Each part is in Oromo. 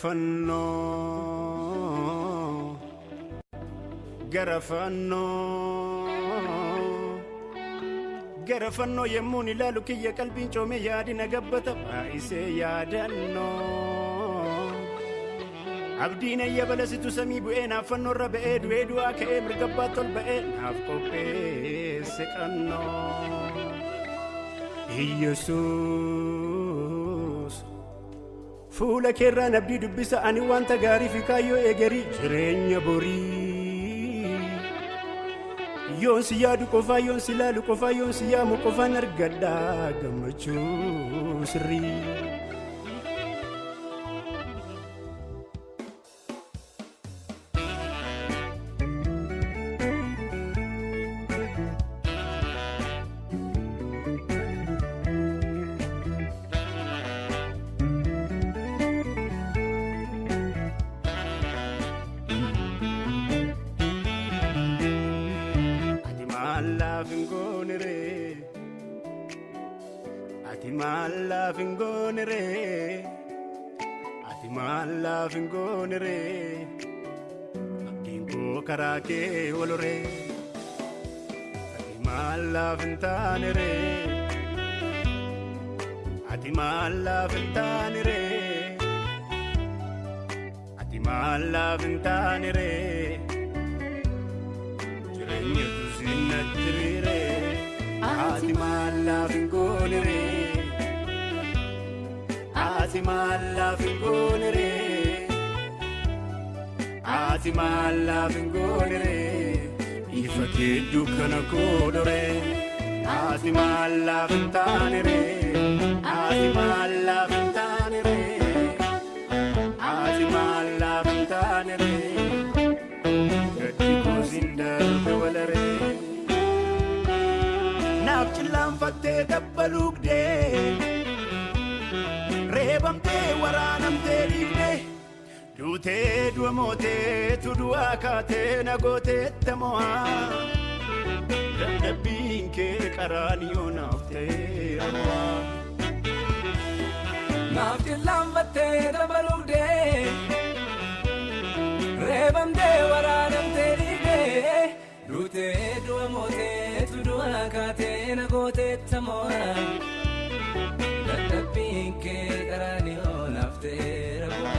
fanno garafanno yemmun ilalu kiyya qalbiin coome yaadi nagabbata baay'isee yaadanno abdiin ayya balasitu samii bu'ee naaf fannoorra ba'ee du'ee du'aa ka'ee mirgabbaa tol ba'ee naaf qopheesse qanno Yesuus fuula keerraan abdii dubbisa ani wanta gaarii fi kaayyoo eegarii jireenya borii yoon si yaadu qofaa yoon si laalu qofaa yoon si yaamu qofaan argadhaa gammachuu sirrii ati malla fingonere abdiin koo karaa kee walore ati malla fintaanere ati malla fintaanere ati malla fintaanere jireenya tusinattirire ati malla fingonere ati malla fingonere ati malla fingonere ifa kee dukkana koodore ati malla fintaanere ati malla fintaanere ati malla fintaanere gadi koosin darbe walare naaf cillaanfattee dabbalugdee reebamtee waraanamtee dhiigdee duutee du'a mootee tudu'aa kaatee nagooteetta mo'aa dadhabbiin kee qaraaniyoo naaf ta'eeraa naaf cillaanfattee dabbalugdee reebamtee waraanamtee dhiigdee duutee du'a mootee tudu'aa kaatee nagooteetta mo'aa dadhabbiin kee qaraaniyoo naaf ta'eeraa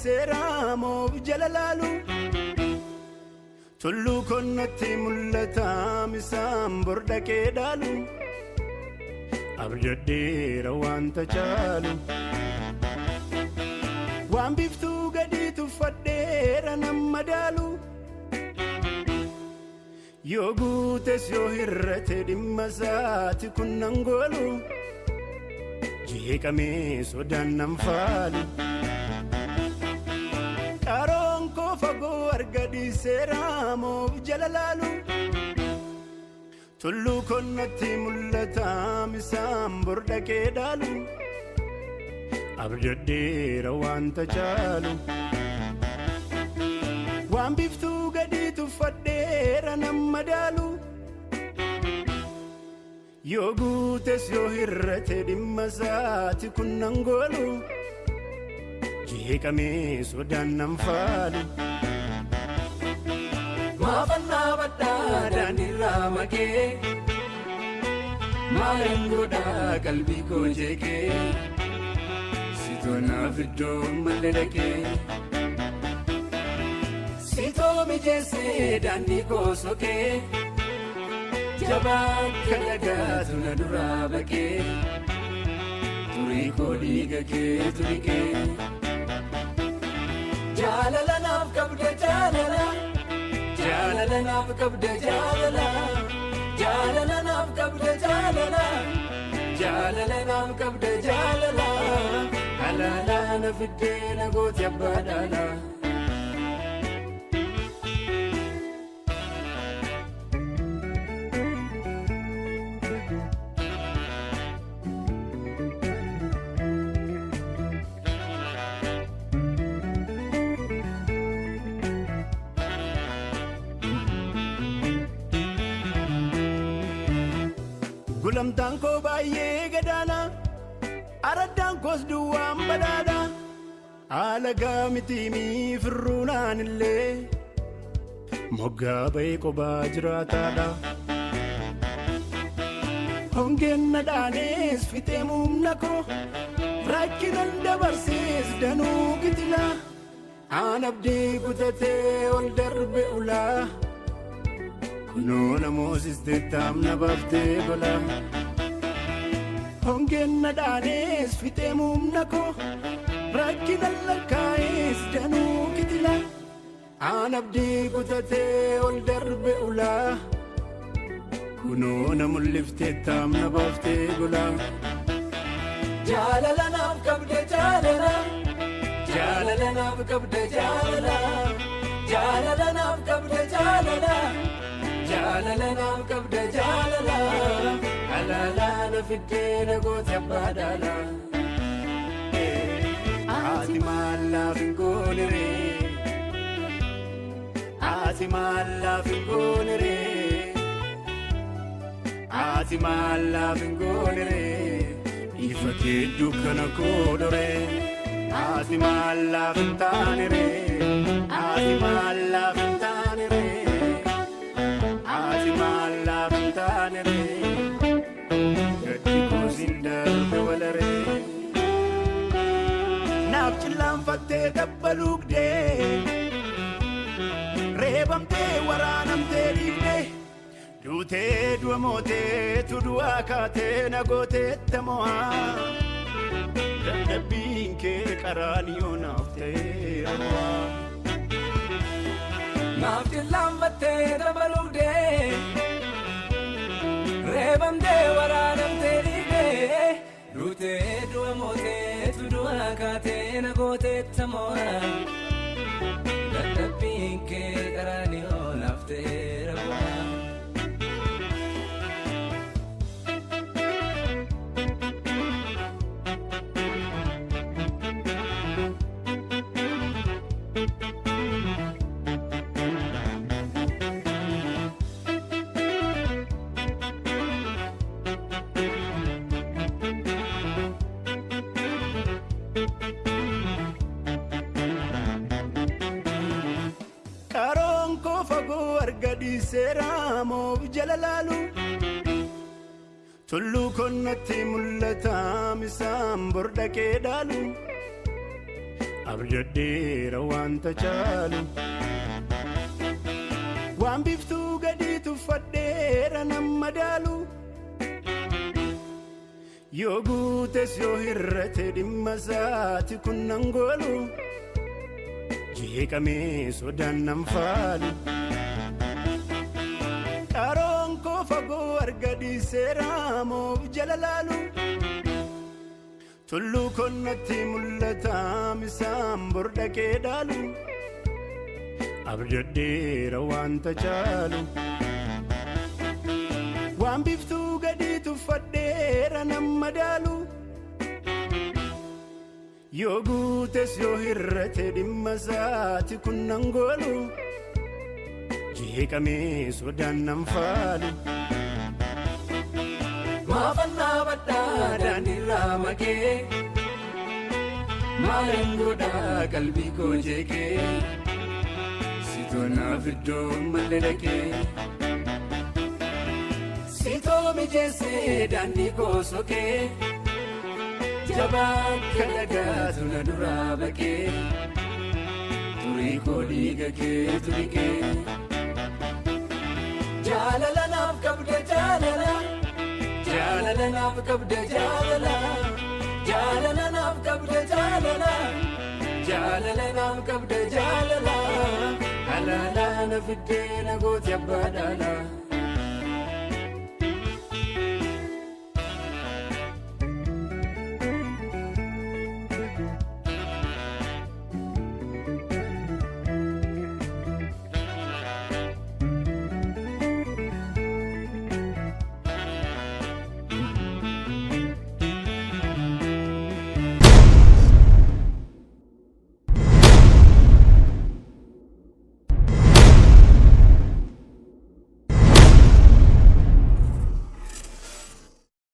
Seera moof jalalalu tullu konnatti mul'ata misaan borda kee dhaalu abjaddeera wanta caalu waan biftuu gadi tuffadheera namma daalu yoo guutes yoo hirrate dhimma isaati kun nan goolu jeeqamee sodaan nan faalu karoon koo fagoo argadi seera moof jalalalu tullu konnatti mul'ata misaan borda kee dhaalu abjaddeera wanta caalu waan biftuu gadi tuffadheera namma daalu yoo guutes yoo hirrate dhimma isaati kun nan goolu jeeqamee sodaan nan faalu maafannaa baddaa daandirraa makee maalan godhaa qalbii koo jeeqee sitoonaaf iddoo malee dhaqee sitoo mijeessee daandii koo sokee jabaan kan dhagaatu na duraa baqee turii koo dhiiga kee turi kee jaalala naaf qabda jaalala jaalala naaf qabda jaalala jaalala naaf qabda jaalala jaalala naaf qabda jaalala halala na fiddee na gooti abbaa dhaalaa. Gulamtaan koo baay'ee gadaana araddaan koos duwwaan badhaadha alagaa mitiimii firruunaan illee moggaa ba'ee qobaa jiraataadha. Hongeen na dhaanees fixee muumna koo rakkinan dabarsees danuu gitila aan abdii kutatee ol darbe ulaa. Kunoo namoosistee taamna baaftee gola. Hongeen na dhaanees fixee muumna koo rakkinan lakkaa'ees danuu kitila aan abdii kutatee ol darbe ulaa. Kunoo na mul'iftee taamna baaftee gola. Jaalala naaf qabde jaalala, jaalala naaf qabde jaalala, jaalala naaf qabde jaalala. Jaalala naaf qabde jaalala, alaalaa na fiddee na gooti abbaa dhaalaa. Ati maal laaf hin goone ree, ati maal laaf hin goone ree, ati maal laaf hin goone ree, ifa kee dukkana koo dhoree. Ati maal laaf hin taane ree, ati maal laaf hin taane ree. Ati maal laaf hin taane ree, gadi kuusin darbe wala ree. Naaf cillaanfattee dabbaluugdee, reebamtee waraanamtee dhiigdee, duutee du'a mootee tudu'aa kaatee na gooteetta mo'aa. Dadhabbiin kee qaraaniyyoo naaf ta'eera mo'aa. Naaf cillaanfattee dabbaluugdee, reebamtee waraanamtee dhiigdee, duutee du'a mootee tudu'aa kaatee na gooteetta mo'aa. Dadhabbiin kee qaraaniyyoo naaf ta'eera mo'aa. Karoon koo fagoo arga dhiiseera moof jala laalu tulluu konnatti mul'ata misaan bordaqee dhaalu abjadheera waanta caalu waan biftuu gadi tuffadheera namma daalu yoo guutes yoo hirrate dhimma isaati kun nan goolu. Jeeqamee sodaan nan faalu. Karoon koo fagoo arga dhiiseera moof jala laalu tulluu konnatti mul'ata misaan bordaqee dhaalu abjadheera waanta caalu waan biftuu gadi tuffadheera namma daalu yoo guutes yoo hirrate dhimma isaati kun nan goolu jeeqamee sodaan nan faalu. Maafannaa badhaa daandiirraa makee, maalaan godhaa qalbii koo jeeqee, sitoo naaf iddoo malee dhaqee. Sitoo mijeessee daandii koo sokee, jabaan kan dhagaatu na duraa baqee, turii koo dhiiga kee turi kee. Jaalala naaf qabde jaalala, jaalala naaf qabde jaalala, jaalala naaf qabde jaalala, jaalala naaf qabde jaalala, alaalaa na fiddee na gooti abbaa dhaalaa.